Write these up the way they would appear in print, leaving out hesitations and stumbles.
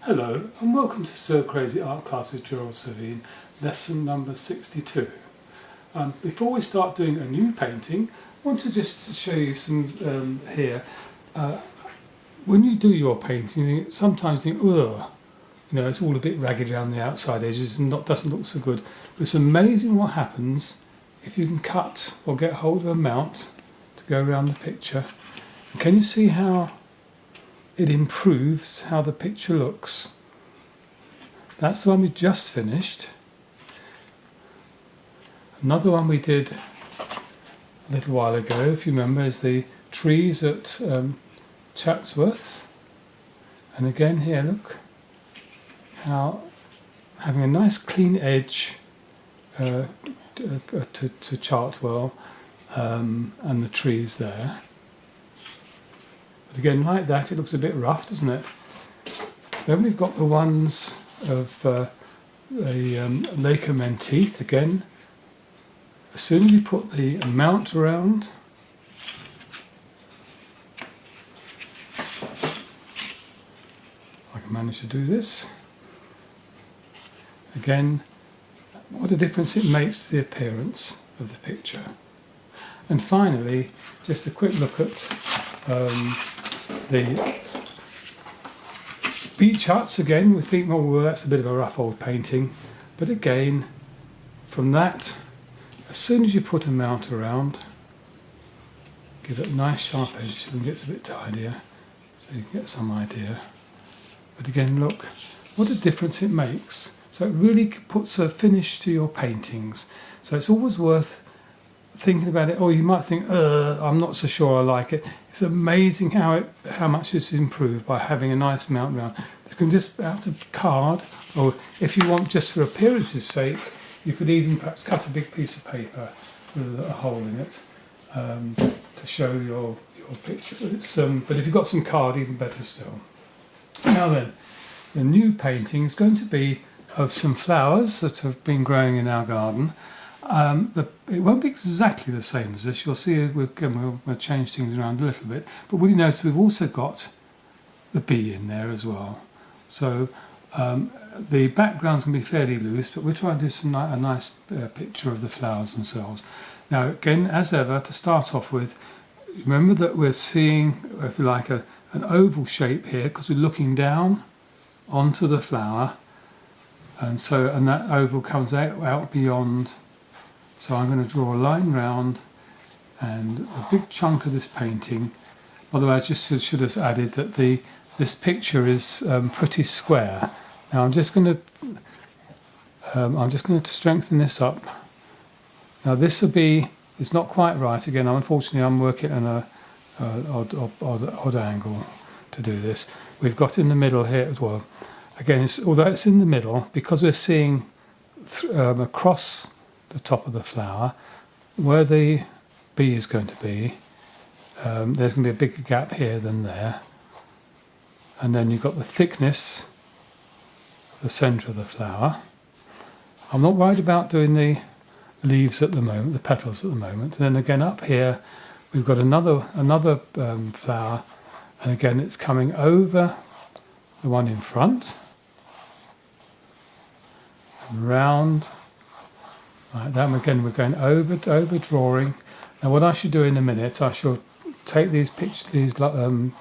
Hello and welcome to So Crazy Art Class with Gerald Savine, lesson number 62. Before we start doing a new painting, I want to just show you some here. When you do your painting, you sometimes think, ugh, it's all a bit ragged around the outside edges and doesn't look so good. But it's amazing what happens if you can cut or get hold of a mount to go around the picture. And can you see how it improves how the picture looks? That's the one we just finished. Another one we did a little while ago, if you remember, is the trees at Chatsworth. And again here, look how having a nice clean edge to Chartwell and the trees there. But again, like that, it looks a bit rough, doesn't it? Then we've got the ones of the Lake of Menteith again. As soon as you put the mount around, I can manage to do this. Again, what a difference it makes to the appearance of the picture. And finally, just a quick look at the beach huts again. We think, well, that's a bit of a rough old painting, but again, from that, as soon as you put a mount around, give it a nice sharp edge so it gets a bit tidier, so you can get some idea. But again, look what a difference it makes. So it really puts a finish to your paintings. So it's always worth thinking about it. Or you might think, I'm not so sure I like it. It's amazing how much it's improved by having a nice mount round. You can just out of card, or if you want just for appearance's sake, you could even perhaps cut a big piece of paper with a hole in it to show your picture. But if you've got some card, even better still. Now then, the new painting is going to be of some flowers that have been growing in our garden. It won't be exactly the same as this. You'll see we'll change things around a little bit. But what you notice, we've also got the bee in there as well. So the background's going to be fairly loose, but we're trying to do a nice picture of the flowers themselves. Now again, as ever, to start off with, remember that we're seeing, if you like, an oval shape here because we're looking down onto the flower, and that oval comes out beyond. So I'm going to draw a line round, and a big chunk of this painting. By the way, I just should have added that this picture is pretty square. Now I'm just going to strengthen this up. Now this will be, it's not quite right. Again, unfortunately, I'm working on a odd angle to do this. We've got in the middle here as well. Again, although it's in the middle, because we're seeing across the top of the flower, where the bee is going to be, there's going to be a bigger gap here than there. And then you've got the thickness of the centre of the flower. I'm not worried about doing the leaves at the moment, the petals at the moment. And then again up here, we've got another flower, and again it's coming over the one in front, and round. Like that. Again, we're going over drawing. Now, what I should do in a minute, I shall take these down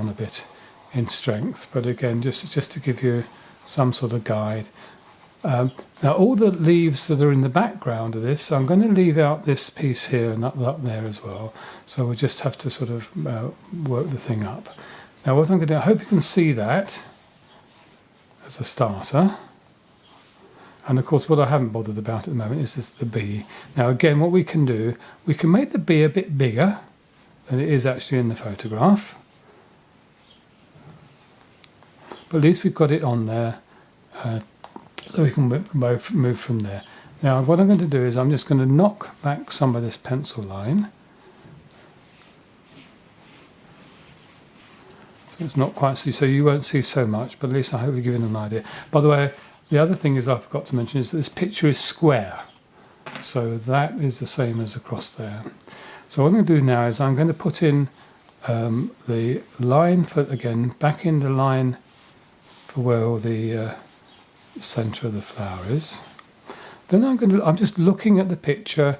a bit in strength. But again, just to give you some sort of guide. Now, all the leaves that are in the background of this, I'm going to leave out this piece here and up there as well. So we'll just have to sort of work the thing up. Now, what I'm going to do, I hope you can see that as a starter. And of course, what I haven't bothered about at the moment is the bee. Now again, what we can do, we can make the bee a bit bigger than it is actually in the photograph. But at least we've got it on there, so we can move from there. Now what I'm going to do is I'm just going to knock back some of this pencil line. So it's not quite so you won't see so much, but at least I hope we're giving an idea. By the way, the other thing I forgot to mention is that this picture is square. So that is the same as across there. So what I'm going to do now is I'm going to put in the line for, again, back in the line for where all the centre of the flower is. Then I'm just looking at the picture,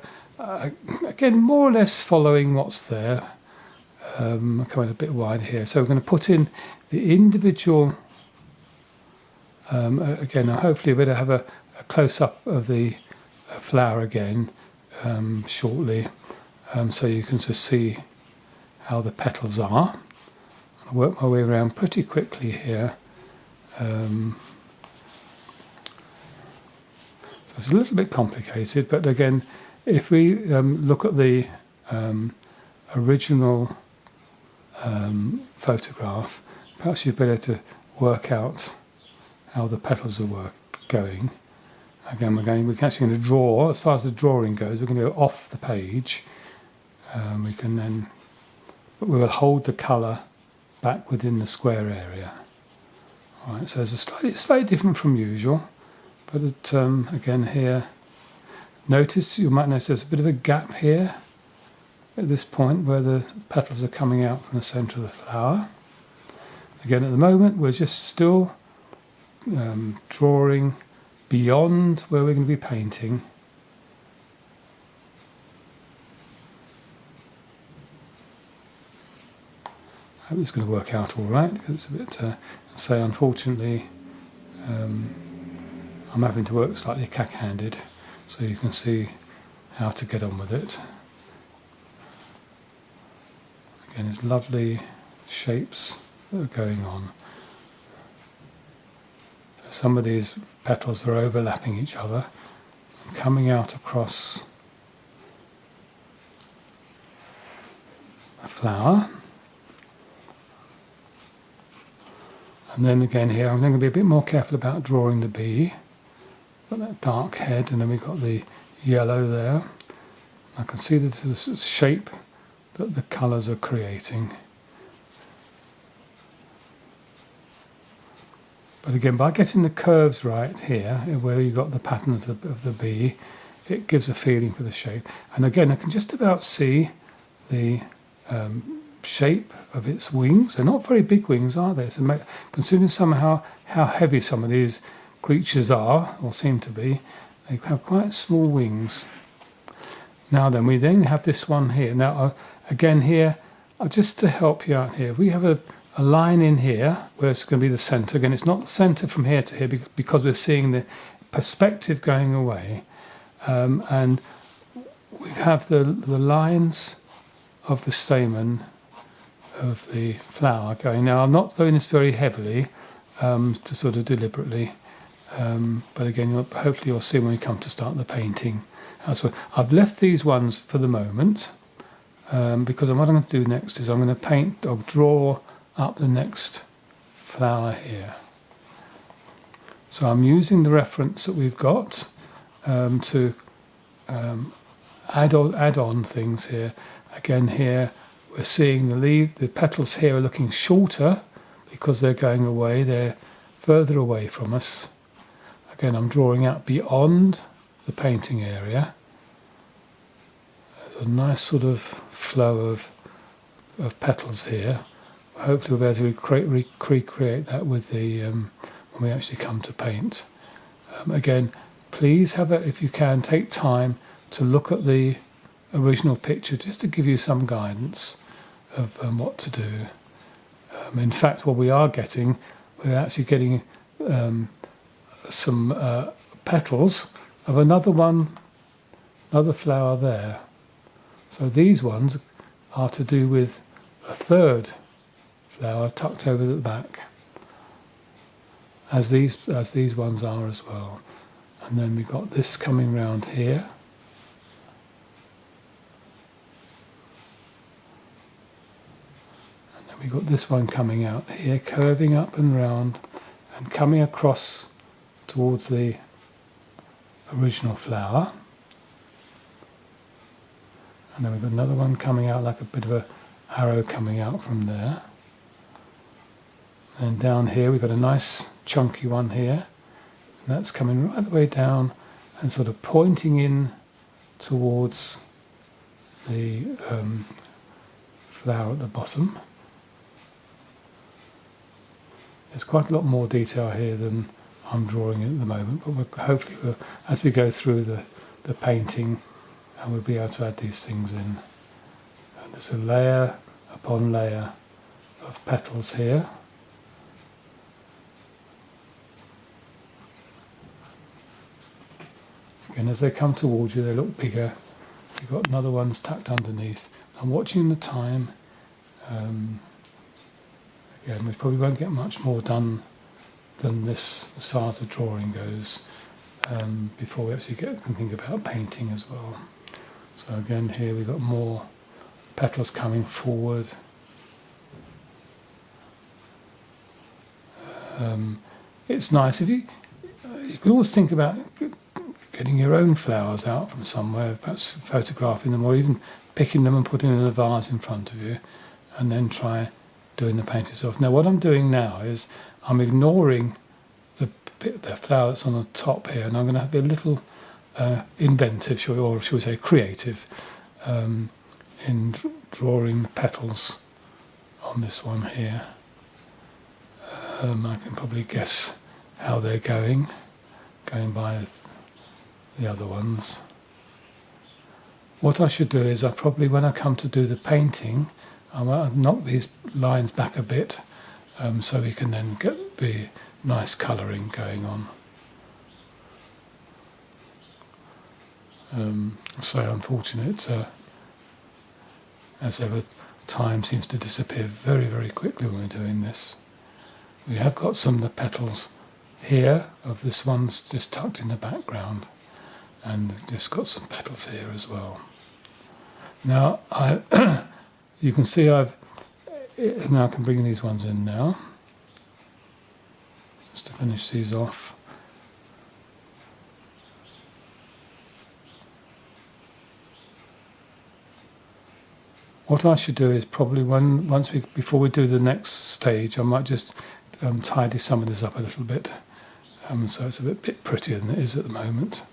again more or less following what's there. I'm coming a bit wide here, so we're going to put in the individual. Again, hopefully we're going to have a close-up of the flower again shortly, so you can just see how the petals are. I'll work my way around pretty quickly here. So it's a little bit complicated, but again, if we look at the original photograph, perhaps you'd better to work out how the petals are going. Again, we're actually going to draw. As far as the drawing goes, we're going to go off the page. We can then, but we will hold the colour back within the square area. All right, so it's slightly different from usual, but again here, you might notice there's a bit of a gap here at this point where the petals are coming out from the centre of the flower. Again, at the moment, we're just still drawing beyond where we're going to be painting. I hope it's going to work out all right, because it's a bit, say unfortunately, I'm having to work slightly cack-handed, so you can see how to get on with it. Again, it's lovely shapes that are going on. So some of these petals are overlapping each other and coming out across the flower. And then again here, I'm going to be a bit more careful about drawing the bee. Got that dark head, and then we've got the yellow there. I can see the shape that the colours are creating. But again, by getting the curves right here, where you've got the pattern of the bee, it gives a feeling for the shape. And again, I can just about see the shape of its wings. They're not very big wings, are they? So considering somehow how heavy some of these creatures are, or seem to be, they have quite small wings. Now then, we then have this one here. Now, again here, just to help you out here, we have a line in here where it's going to be the centre. Again, it's not the centre from here to here because we're seeing the perspective going away. And we have the lines of the stamen of the flower going. Now, I'm not doing this very heavily, to sort of deliberately, but again, hopefully you'll see when we come to start the painting. I've left these ones for the moment, because what I'm going to do next is I'm going to paint or draw up the next flower here. So I'm using the reference that we've got to add on things here. Again here, we're seeing the petals here are looking shorter because they're going away, they're further away from us. Again, I'm drawing out beyond the painting area. There's a nice sort of flow of petals here. Hopefully we'll be able to recreate that with the when we actually come to paint. Again, please if you can, take time to look at the original picture just to give you some guidance of what to do. In fact, what we are getting, we're actually getting some petals of another flower there. So these ones are to do with a third flower tucked over the back, as these ones are as well. And then we've got this coming round here. And then we've got this one coming out here, curving up and round and coming across towards the original flower. And then we've got another one coming out like a bit of a arrow coming out from there. And down here we've got a nice chunky one here, and that's coming right the way down and sort of pointing in towards the flower at the bottom. There's quite a lot more detail here than I'm drawing at the moment, but hopefully as we go through the painting, we'll be able to add these things in. And there's a layer upon layer of petals here. Again, as they come towards you, they look bigger. You've got another ones tucked underneath. I'm watching the time. Again, we probably won't get much more done than this as far as the drawing goes before we actually can think about painting as well. So again, here we've got more petals coming forward. It's nice if you can always think about getting your own flowers out from somewhere, perhaps photographing them or even picking them and putting them in a vase in front of you, and then try doing the paint yourself. Now what I'm doing now is I'm ignoring the flower that's on the top here, and I'm going to be a little inventive, or shall we say creative, in drawing petals on this one here. I can probably guess how they're going by the other ones. What I should do is when I come to do the painting, I might knock these lines back a bit so we can then get the nice colouring going on. So unfortunate, as ever, time seems to disappear very, very quickly when we're doing this. We have got some of the petals here of this one's just tucked in the background, and just got some petals here as well. Now you can see I can bring these ones in now, just to finish these off. What I should do is probably before we do the next stage, I might just tidy some of this up a little bit, so it's a bit prettier than it is at the moment.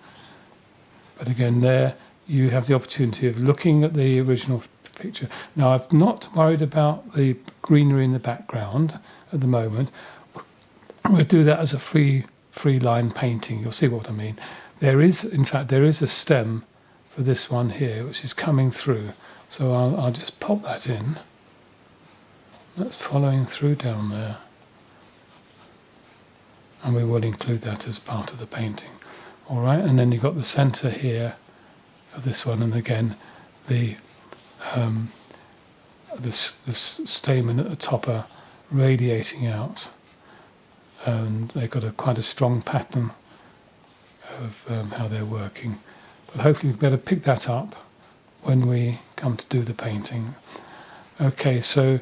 But again, there you have the opportunity of looking at the original picture. Now, I've not worried about the greenery in the background at the moment. We'll do that as a free line painting. You'll see what I mean. In fact, there is a stem for this one here, which is coming through. So I'll just pop that in. That's following through down there. And we will include that as part of the painting. All right, and then you've got the centre here for this one, and again, the stamen at the top are radiating out, and they've got quite a strong pattern of how they're working. But hopefully we better pick that up when we come to do the painting. Okay, so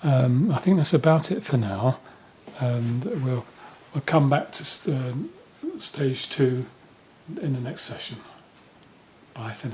I think that's about it for now, and we'll come back to stage 2 in the next session. Bye for now.